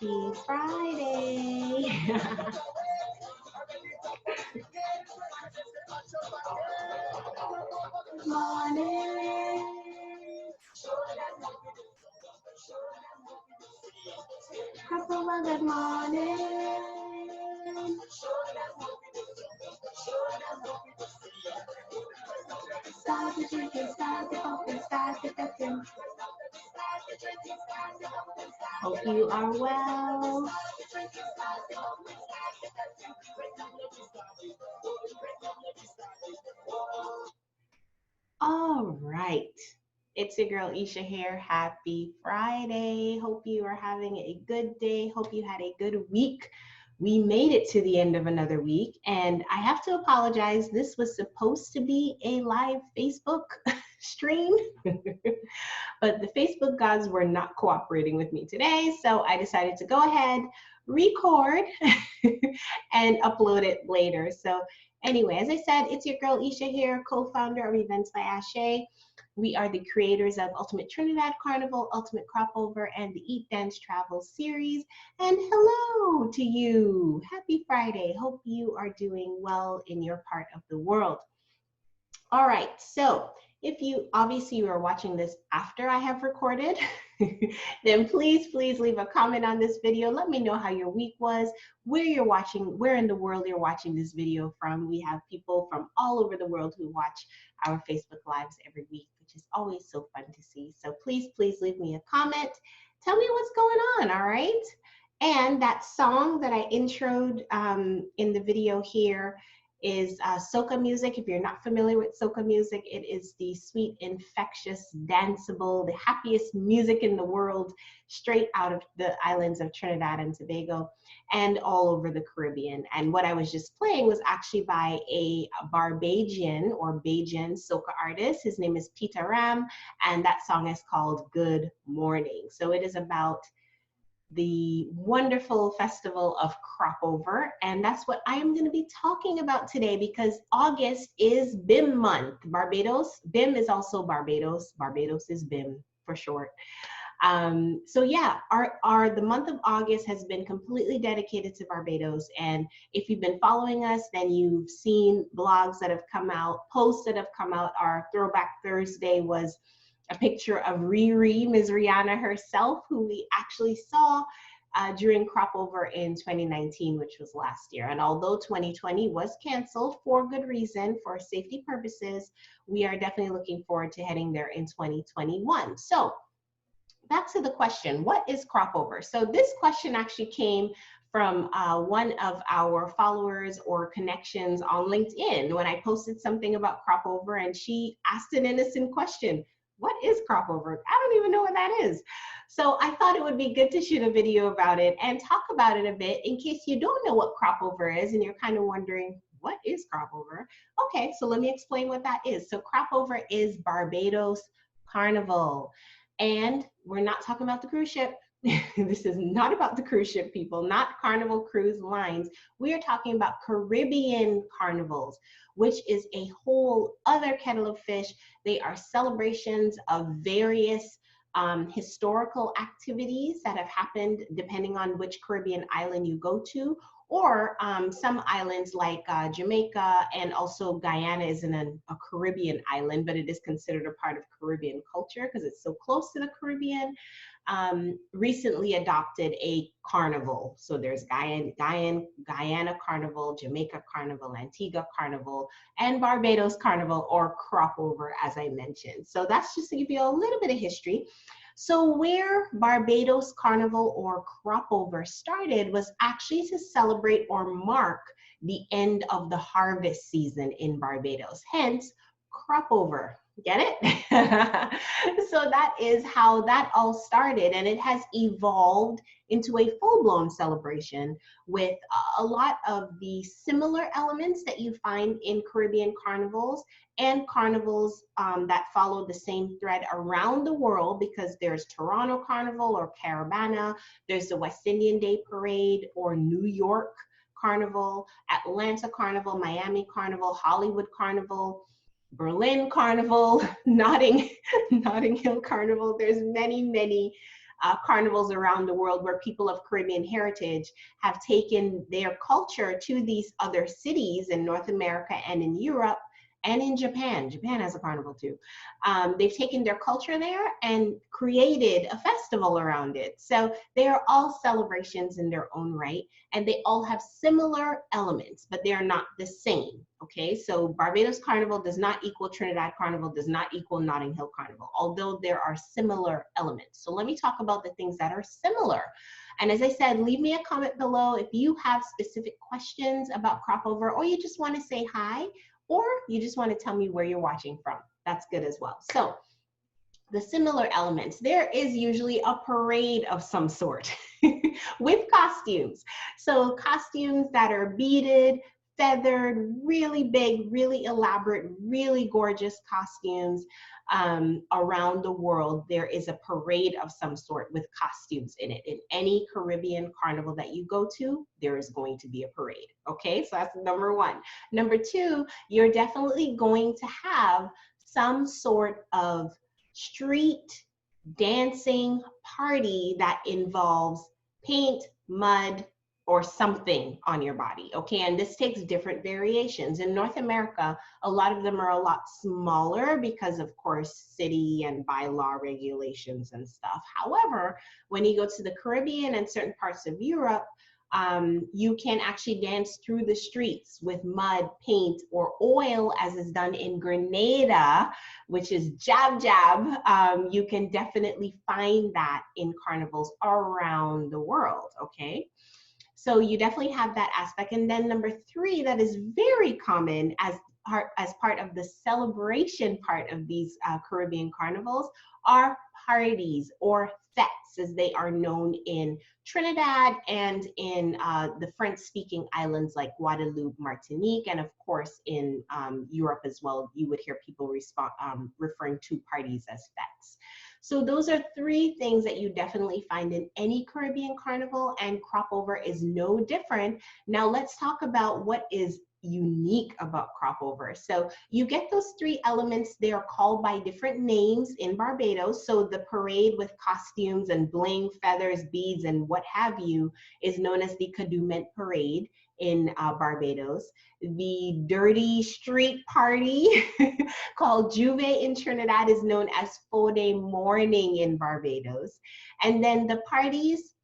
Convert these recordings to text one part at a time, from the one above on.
Happy Friday. Good morning. Crossover, good morning. Start the drinking, start the pumping, start the cooking. Hope you are well. All right. It's your girl Esha here. Happy Friday. Hope you are having a good day. Hope you had a good week. We made it to the end of another week, and I have to apologize. This was supposed to be a live Facebook stream, but the Facebook gods were not cooperating with me today, so I decided to go ahead, record, and upload it later. So anyway, as I said, it's your girl Esha here, co-founder of Events by Ashe. We are the creators of Ultimate Trinidad Carnival, Ultimate Cropover, and the Eat, Dance, Travel series. And hello to you. Happy Friday. Hope you are doing well in your part of the world. All right, so if you obviously you are watching this after I have recorded, then please leave a comment on this video. Let me know how your week was, where you're watching, where in the world you're watching this video from. We have people from all over the world who watch our Facebook Lives every week, which is always so fun to see. So please leave me a comment. Tell me what's going on, all right? And that song that I introed in the video here is soca music. If you're not familiar with soca music, it is the sweet, infectious, danceable, the happiest music in the world, straight out of the islands of Trinidad and Tobago and all over the Caribbean. And what I was just playing was actually by a Barbadian or Bajan soca artist. His name is Peter Ram, and that song is called Good Morning. So it is about the wonderful festival of Cropover, and that's what I am going to be talking about today because August is BIM month. Barbados, BIM is also Barbados. Barbados is BIM for short. So yeah, the month of August has been completely dedicated to Barbados, and if you've been following us, then you've seen blogs that have come out, posts that have come out. Our Throwback Thursday was a picture of Riri, Ms. Rihanna herself, who we actually saw during Cropover in 2019, which was last year. And although 2020 was canceled for good reason, for safety purposes, we are definitely looking forward to heading there in 2021. So back to the question, what is Cropover? So this question actually came from one of our followers or connections on LinkedIn when I posted something about Cropover, and she asked an innocent question. What is Cropover? I don't even know what that is. So I thought it would be good to shoot a video about it and talk about it a bit in case you don't know what Cropover is and you're kind of wondering, what is Cropover? Okay, so let me explain what that is. So Cropover is Barbados Carnival. And we're not talking about the cruise ship. This is not about the cruise ship, people, not Carnival Cruise Lines. We are talking about Caribbean carnivals, which is a whole other kettle of fish. They are celebrations of various historical activities that have happened depending on which Caribbean island you go to, or some islands like Jamaica, and also Guyana isn't a Caribbean island, but it is considered a part of Caribbean culture because it's so close to the Caribbean. Recently adopted a carnival. So there's Guyana Carnival, Jamaica Carnival, Antigua Carnival, and Barbados Carnival, or Cropover, as I mentioned. So that's just to give you a little bit of history. So where Barbados Carnival or Cropover started was actually to celebrate or mark the end of the harvest season in Barbados, hence Cropover. Get it? So that is how that all started, and it has evolved into a full-blown celebration with a lot of the similar elements that you find in Caribbean carnivals and carnivals that follow the same thread around the world, because there's Toronto Carnival or Caravana, there's the West Indian Day Parade or New York Carnival, Atlanta Carnival, Miami Carnival, Hollywood Carnival, Berlin Carnival, Notting Hill Carnival. There's many carnivals around the world where people of Caribbean heritage have taken their culture to these other cities in North America and in Europe and in Japan. Japan has a carnival too. They've taken their culture there and created a festival around it. So they are all celebrations in their own right, and they all have similar elements, but they are not the same. Okay, so Barbados Carnival does not equal Trinidad Carnival, does not equal Notting Hill Carnival, although there are similar elements. So let me talk about the things that are similar. And as I said, leave me a comment below if you have specific questions about crop over, or you just want to say hi, or you just want to tell me where you're watching from. That's good as well. So the similar elements, there is usually a parade of some sort with costumes. So costumes that are beaded, feathered, really big, really elaborate, really gorgeous costumes around the world. There is a parade of some sort with costumes in it. In any Caribbean carnival that you go to, there is going to be a parade. Okay, so that's number one. Number two, you're definitely going to have some sort of street dancing party that involves paint, mud, or something on your body, okay? And this takes different variations. In North America, a lot of them are a lot smaller because, of course, city and bylaw regulations and stuff. However, when you go to the Caribbean and certain parts of Europe, you can actually dance through the streets with mud, paint, or oil, as is done in Grenada, which is jab jab. You can definitely find that in carnivals around the world, okay? So you definitely have that aspect. And then number three, that is very common as part of the celebration part of these Caribbean carnivals, are parties, or fetes, as they are known in Trinidad and in the French-speaking islands like Guadeloupe, Martinique, and of course in Europe as well. You would hear people referring to parties as fetes. So those are three things that you definitely find in any Caribbean carnival, and crop over is no different. Now let's talk about what is unique about crop over. So you get those three elements. They are called by different names in Barbados. So the parade with costumes and bling, feathers, beads, and what have you is known as the Cadument Parade in Barbados. The dirty street party called Juve in Trinidad is known as Fode Morning in Barbados. And then the parties,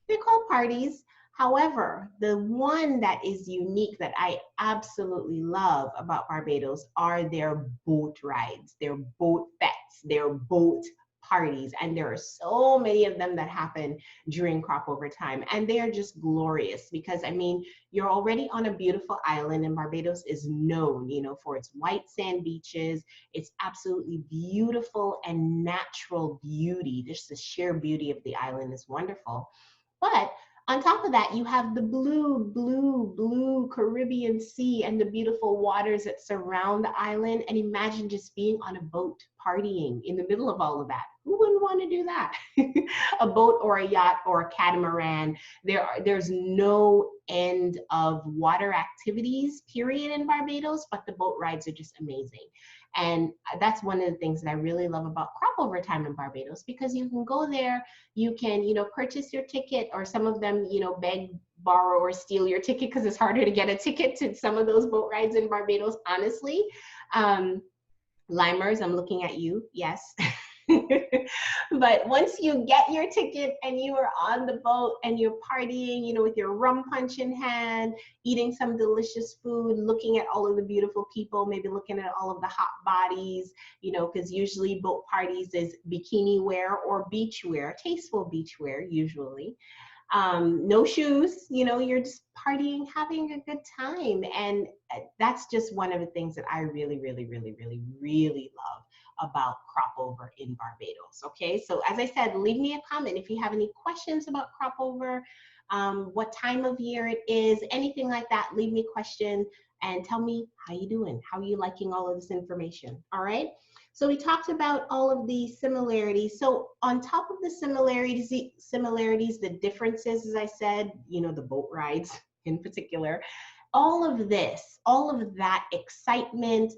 they're called parties. However, the one that is unique that I absolutely love about Barbados are their boat rides, their boat fetes, their boat parties. And there are so many of them that happen during crop over time. And they are just glorious because, I mean, you're already on a beautiful island, and Barbados is known, you know, for its white sand beaches. It's absolutely beautiful and natural beauty. Just the sheer beauty of the island is wonderful. But on top of that, you have the blue, blue, blue Caribbean Sea and the beautiful waters that surround the island. And imagine just being on a boat partying in the middle of all of that. Who wouldn't want to do that? A boat or a yacht or a catamaran. There's no end of water activities, period, in Barbados, but the boat rides are just amazing. And that's one of the things that I really love about crop over time in Barbados, because you can go there, you can, you know, purchase your ticket, or some of them, you know, beg, borrow, or steal your ticket because it's harder to get a ticket to some of those boat rides in Barbados, honestly. Limers, I'm looking at you, yes. But once you get your ticket and you are on the boat and you're partying, you know, with your rum punch in hand, eating some delicious food, looking at all of the beautiful people, maybe looking at all of the hot bodies, you know, because usually boat parties is bikini wear or beach wear, tasteful beach wear usually. No shoes, you know, you're just partying, having a good time. And that's just one of the things that I really, really, really, really, really love about crop over in Barbados. Okay, so as I said, leave me a comment if you have any questions about crop over, what time of year it is, anything like that. Leave me a question and tell me how you doing, how are you liking all of this information. All right, so we talked about all of the similarities. So on top of the similarities, the differences, as I said, you know, the boat rides in particular, all of this, all of that excitement,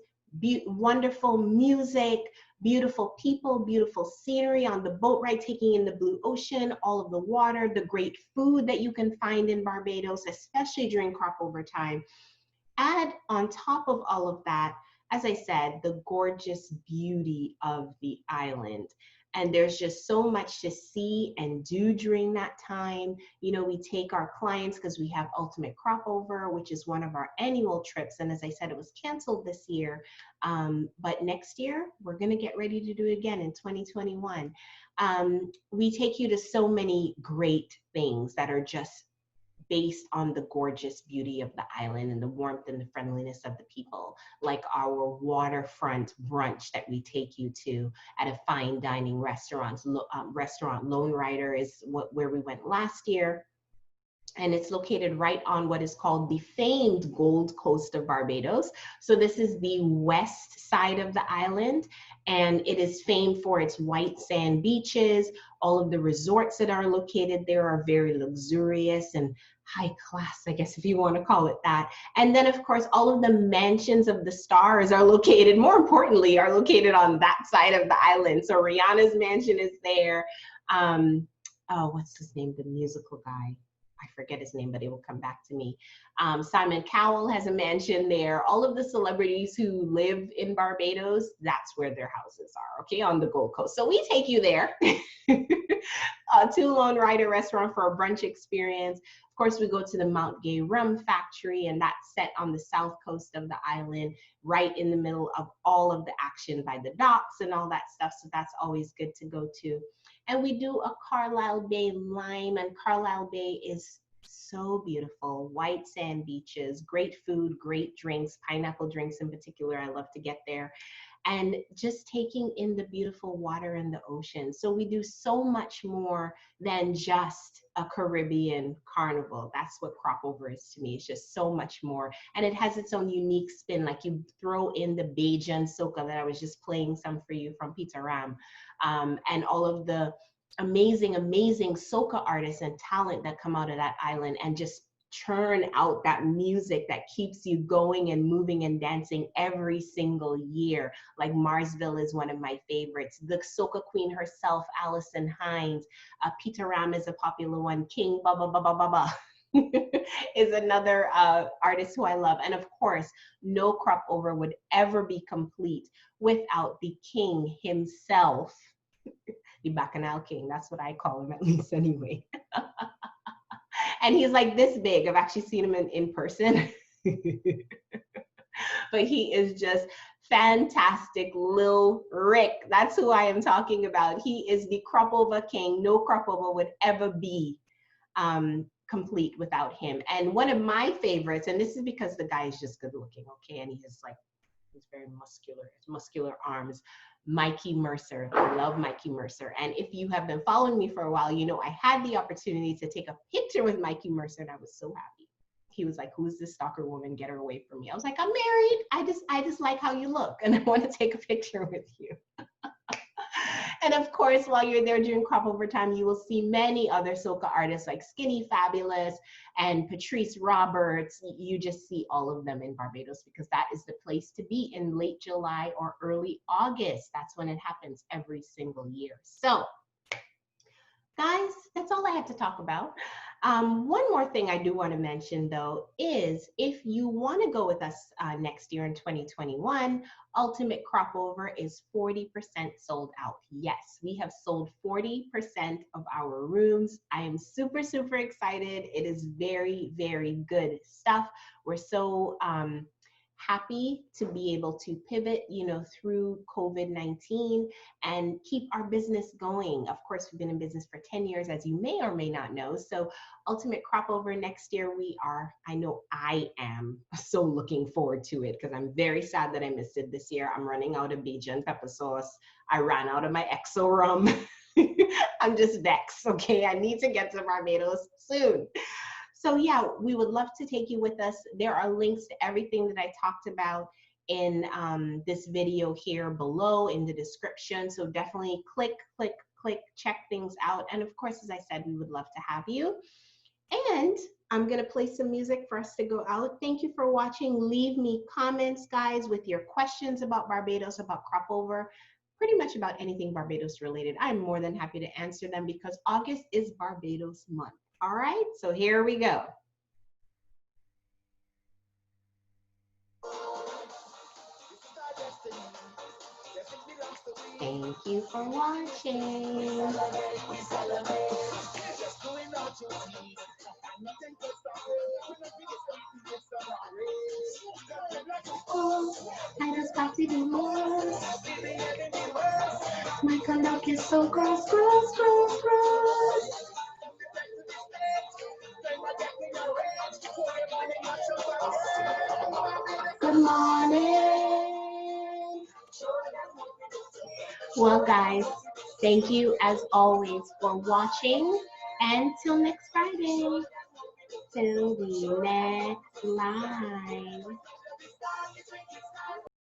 wonderful music, beautiful people, beautiful scenery on the boat ride, taking in the blue ocean, all of the water, the great food that you can find in Barbados, especially during crop over time. Add on top of all of that, as I said, the gorgeous beauty of the island. And there's just so much to see and do during that time. You know, we take our clients because we have Ultimate Crop Over, which is one of our annual trips. And as I said, it was canceled this year. But next year, we're going to get ready to do it again in 2021. We take you to so many great things that are just based on the gorgeous beauty of the island and the warmth and the friendliness of the people, like our waterfront brunch that we take you to at a fine dining restaurant. Lone Rider is where we went last year. And it's located right on what is called the famed Gold Coast of Barbados. So this is the west side of the island, and it is famed for its white sand beaches. All of the resorts that are located there are very luxurious and high class, I guess, if you want to call it that. And then, of course, all of the mansions of the stars are located, more importantly, are located on that side of the island. So Rihanna's mansion is there. Oh, what's his name? The musical guy. I forget his name, but it will come back to me. Simon Cowell has a mansion there. All of the celebrities who live in Barbados, that's where their houses are, okay, on the Gold Coast. So we take you there to Lone Rider Restaurant for a brunch experience. Of course, we go to the Mount Gay Rum Factory, and that's set on the south coast of the island, right in the middle of all of the action by the docks and all that stuff. So that's always good to go to. And we do a Carlisle Bay lime, and Carlisle Bay is so beautiful. White sand beaches, great food, great drinks, pineapple drinks in particular. I love to get there. And just taking in the beautiful water and the ocean. So we do so much more than just a Caribbean carnival. That's what crop over is to me. It's just so much more. And it has its own unique spin. Like you throw in the Bajan soca that I was just playing some for you from Peter Ram. And all of the amazing soca artists and talent that come out of that island and just churn out that music that keeps you going and moving and dancing every single year. Like Marsville is one of my favorites. The soca queen herself, Alison Hines. Peter Ram is a popular one. King Baba Baba Baba is another artist who I love. And of course, no crop over would ever be complete without the king himself. The Bacchanal King, that's what I call him, at least anyway. And he's like this big. I've actually seen him in person. But he is just fantastic. Lil Rick, that's who I am talking about. He is the crop over king. No crop over would ever be complete without him. And one of my favorites, and this is because the guy is just good looking, okay? And he's very muscular arms. Mikey Mercer. I love Mikey Mercer. And if you have been following me for a while, you know I had the opportunity to take a picture with Mikey Mercer, and I was so happy. He was like, "Who's this stalker woman? Get her away from me." I was like, "I'm married. I just like how you look, and I want to take a picture with you." And of course, while you're there during crop over time, you will see many other soca artists like Skinny Fabulous and Patrice Roberts. You just see all of them in Barbados because that is the place to be in late July or early August. That's when it happens every single year. So, guys, that's all I had to talk about. One more thing I do want to mention, though, is if you want to go with us next year in 2021, Ultimate Crop Over is 40% sold out. Yes, we have sold 40% of our rooms. I am super, super excited. It is very, very good stuff. We're so happy to be able to pivot, through COVID-19 and keep our business going. Of course, we've been in business for 10 years, as you may or may not know. So Ultimate Crop Over next year, I know I am so looking forward to it because I'm very sad that I missed it this year. I'm running out of Bajan pepper sauce. I ran out of my XO rum. I'm just vexed, okay? I need to get to Barbados soon. So yeah, we would love to take you with us. There are links to everything that I talked about in this video here below in the description. So definitely click, check things out. And of course, as I said, we would love to have you. And I'm going to play some music for us to go out. Thank you for watching. Leave me comments, guys, with your questions about Barbados, about crop over, pretty much about anything Barbados related. I'm more than happy to answer them because August is Barbados month. All right, so here we go. Thank you for watching. I just got to do more. My conduct is so gross, gross, gross, gross. Good morning. Well, guys, thank you as always for watching. And till next Friday, till the next live.